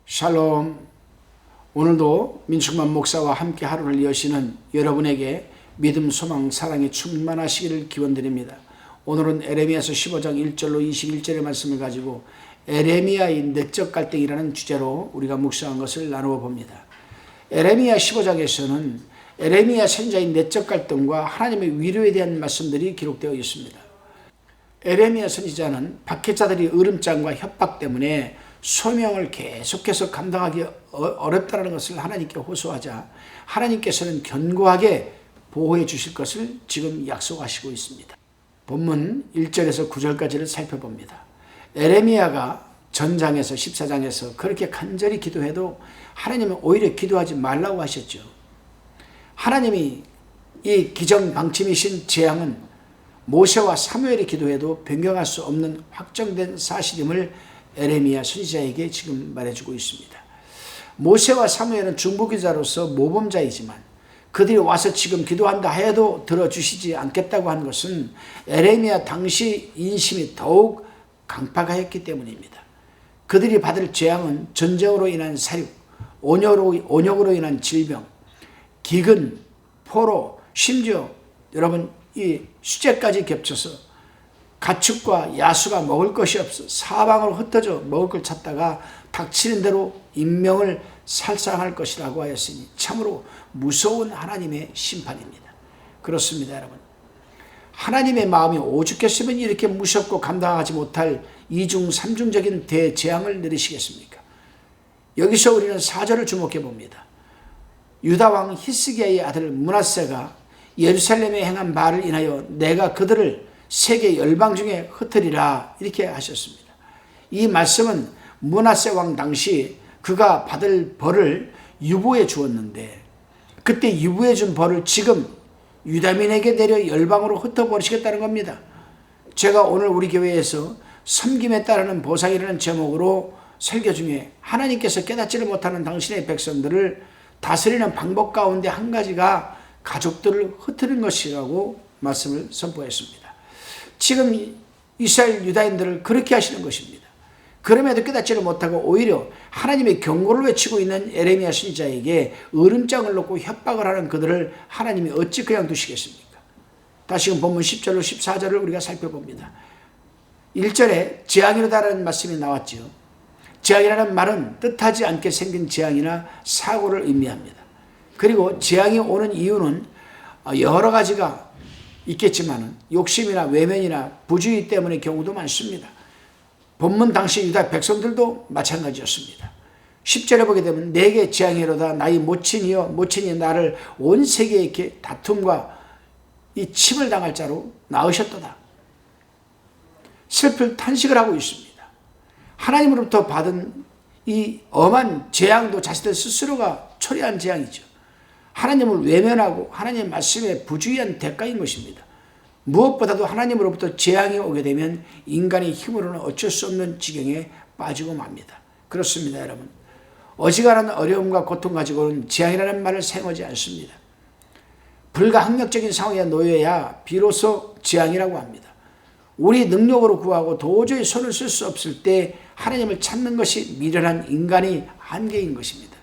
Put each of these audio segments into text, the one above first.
샬롬. 오늘도 민충만 목사와 함께 하루를 여시는 여러분에게 믿음, 소망, 사랑이 충만하시기를 기원드립니다. 오늘은 에레미야서 15장 1절로 21절의 말씀을 가지고 에레미야의 내적 갈등이라는 주제로 우리가 묵상한 것을 나누어 봅니다. 에레미야 15장에서는 에레미야 선지자의 내적 갈등과 하나님의 위로에 대한 말씀들이 기록되어 있습니다. 에레미야 선지자는 박해자들의 으름장과 협박 때문에 소명을 계속해서 감당하기 어렵다는 것을 하나님께 호소하자 하나님께서는 견고하게 보호해 주실 것을 지금 약속하시고 있습니다. 본문 1절에서 9절까지를 살펴봅니다. 에레미야가 전장에서 14장에서 그렇게 간절히 기도해도 하나님은 오히려 기도하지 말라고 하셨죠. 하나님이 이 기정방침이신 재앙은 모세와 사무엘이 기도해도 변경할 수 없는 확정된 사실임을 에레미야 선지자에게 지금 말해주고 있습니다. 모세와 사무엘은 중보기자로서 모범자이지만 그들이 와서 지금 기도한다 해도 들어주시지 않겠다고 한 것은 에레미야 당시 인심이 더욱 강팍하였기 때문입니다. 그들이 받을 재앙은 전쟁으로 인한 사륙, 온역으로 인한 질병, 기근, 포로, 심지어 여러분 이 수재까지 겹쳐서 가축과 야수가 먹을 것이 없어 사방으로 흩어져 먹을 걸 찾다가 닥치는 대로 인명을 살상할 것이라고 하였으니 참으로 무서운 하나님의 심판입니다. 그렇습니다, 여러분. 하나님의 마음이 오죽했으면 이렇게 무섭고 감당하지 못할 이중 삼중적인 대재앙을 내리시겠습니까? 여기서 우리는 4절을 주목해 봅니다. 유다왕 히스기야의 아들 므낫세가 예루살렘에 행한 말을 인하여 내가 그들을 세계 열방 중에 흩으리라 이렇게 하셨습니다. 이 말씀은 므낫세 왕 당시 그가 받을 벌을 유보해 주었는데 그때 유보해 준 벌을 지금 유다민에게 내려 열방으로 흩어버리시겠다는 겁니다. 제가 오늘 우리 교회에서 섬김에 따르는 보상이라는 제목으로 설교 중에 하나님께서 깨닫지를 못하는 당신의 백성들을 다스리는 방법 가운데 한 가지가 가족들을 흩트는 것이라고 말씀을 선포했습니다. 지금 이스라엘 유다인들을 그렇게 하시는 것입니다. 그럼에도 깨닫지를 못하고 오히려 하나님의 경고를 외치고 있는 에레미야 선지자에게 으름장을 놓고 협박을 하는 그들을 하나님이 어찌 그냥 두시겠습니까? 다시금 본문 10절로 14절을 우리가 살펴봅니다. 1절에 재앙이라는 말씀이 나왔죠. 재앙이라는 말은 뜻하지 않게 생긴 재앙이나 사고를 의미합니다. 그리고 재앙이 오는 이유는 여러 가지가 있겠지만 욕심이나 외면이나 부주의 때문의 경우도 많습니다. 본문 당시 유다 백성들도 마찬가지였습니다. 10절에 보게 되면 내게 재앙이로다 나의 모친이여 모친이 나를 온 세계에 이렇게 다툼과 이 침을 당할 자로 낳으셨도다. 슬플 탄식을 하고 있습니다. 하나님으로부터 받은 이 엄한 재앙도 자신들 스스로가 초래한 재앙이죠. 하나님을 외면하고 하나님의 말씀에 부주의한 대가인 것입니다. 무엇보다도 하나님으로부터 재앙이 오게 되면 인간의 힘으로는 어쩔 수 없는 지경에 빠지고 맙니다. 그렇습니다, 여러분. 어지간한 어려움과 고통 가지고는 재앙이라는 말을 사용하지 않습니다. 불가항력적인 상황에 놓여야 비로소 재앙이라고 합니다. 우리 능력으로 구하고 도저히 손을 쓸 수 없을 때 하나님을 찾는 것이 미련한 인간의 한계인 것입니다.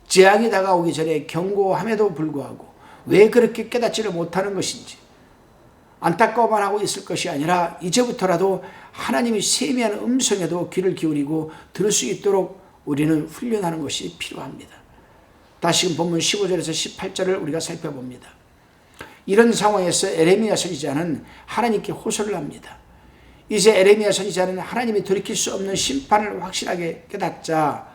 재앙이 다가오기 전에 경고함에도 불구하고 왜 그렇게 깨닫지를 못하는 것인지 안타까워만 하고 있을 것이 아니라 이제부터라도 하나님이 세미한 음성에도 귀를 기울이고 들을 수 있도록 우리는 훈련하는 것이 필요합니다. 다시금 본문 15절에서 18절을 우리가 살펴봅니다. 이런 상황에서 에레미야 선지자는 하나님께 호소를 합니다. 이제 에레미야 선지자는 하나님이 돌이킬 수 없는 심판을 확실하게 깨닫자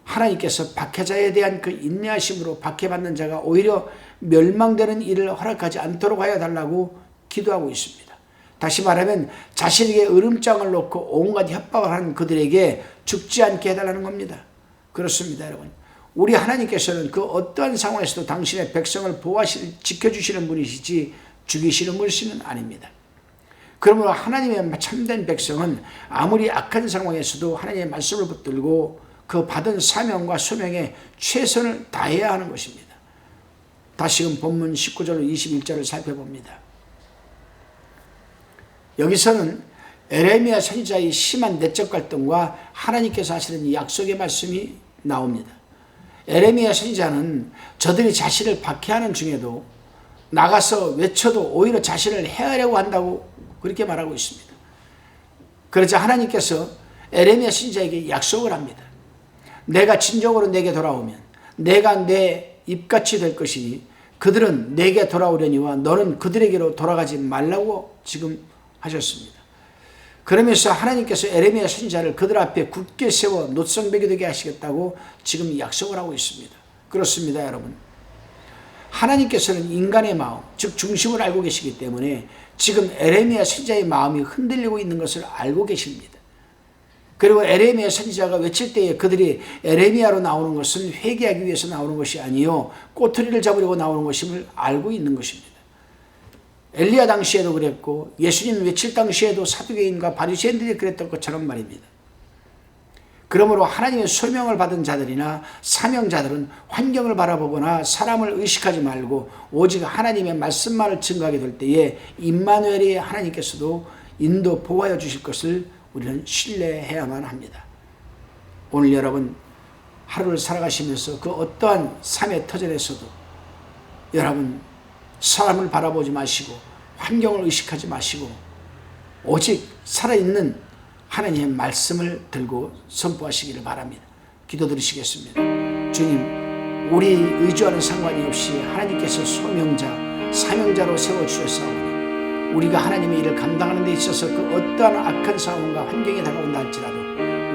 하나님께서 박해자에 대한 그 인내하심으로 박해받는 자가 오히려 멸망되는 일을 허락하지 않도록 하여 달라고 기도하고 있습니다. 다시 말하면 자신에게 으름장을 놓고 온갖 협박을 하는 그들에게 죽지 않게 해달라는 겁니다. 그렇습니다, 여러분. 우리 하나님께서는 그 어떠한 상황에서도 당신의 백성을 지켜주시는 분이시지 죽이시는 분이시는 아닙니다. 그러므로 하나님의 참된 백성은 아무리 악한 상황에서도 하나님의 말씀을 붙들고 그 받은 사명과 소명에 최선을 다해야 하는 것입니다. 다시금 본문 19절로 21절을 살펴봅니다. 여기서는 에레미야 선지자의 심한 내적 갈등과 하나님께서 하시는 약속의 말씀이 나옵니다. 에레미야 선지자는 저들이 자신을 박해하는 중에도 나가서 외쳐도 오히려 자신을 해하려고 한다고 그렇게 말하고 있습니다. 그러자 하나님께서 에레미야 선지자에게 약속을 합니다. 내가 진정으로 내게 돌아오면 내가 내 입같이 될 것이니 그들은 내게 돌아오려니와 너는 그들에게로 돌아가지 말라고 지금 하셨습니다. 그러면서 하나님께서 에레미야 선지자를 그들 앞에 굳게 세워 노성벽이 되게 하시겠다고 지금 약속을 하고 있습니다. 그렇습니다, 여러분. 하나님께서는 인간의 마음, 즉 중심을 알고 계시기 때문에 지금 에레미야 선지자의 마음이 흔들리고 있는 것을 알고 계십니다. 그리고 에레미야 선지자가 외칠 때에 그들이 에레미야로 나오는 것은 회개하기 위해서 나오는 것이 아니요 꼬투리를 잡으려고 나오는 것임을 알고 있는 것입니다. 엘리야 당시에도 그랬고 예수님 외칠 당시에도 사두개인과 바리새인들이 그랬던 것처럼 말입니다. 그러므로 하나님의 소명을 받은 자들이나 사명자들은 환경을 바라보거나 사람을 의식하지 말고 오직 하나님의 말씀만을 증거하게 될 때에 임마누엘이 하나님께서도 인도 보호하여 주실 것을 우리는 신뢰해야만 합니다. 오늘 여러분 하루를 살아가시면서 그 어떠한 삶의 터전에서도 여러분 사람을 바라보지 마시고 환경을 의식하지 마시고 오직 살아있는 하나님의 말씀을 들고 선포하시기를 바랍니다. 기도드리시겠습니다. 주님, 우리 의지와는 상관이 없이 하나님께서 소명자, 사명자로 세워주셨사오니 우리가 하나님의 일을 감당하는 데 있어서 그 어떠한 악한 상황과 환경에 다가온다 할지라도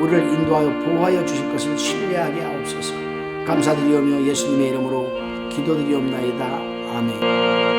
우리를 인도하여 보호하여 주실 것을 신뢰하게 하옵소서. 감사드리오며 예수님의 이름으로 기도드리옵나이다. 아멘.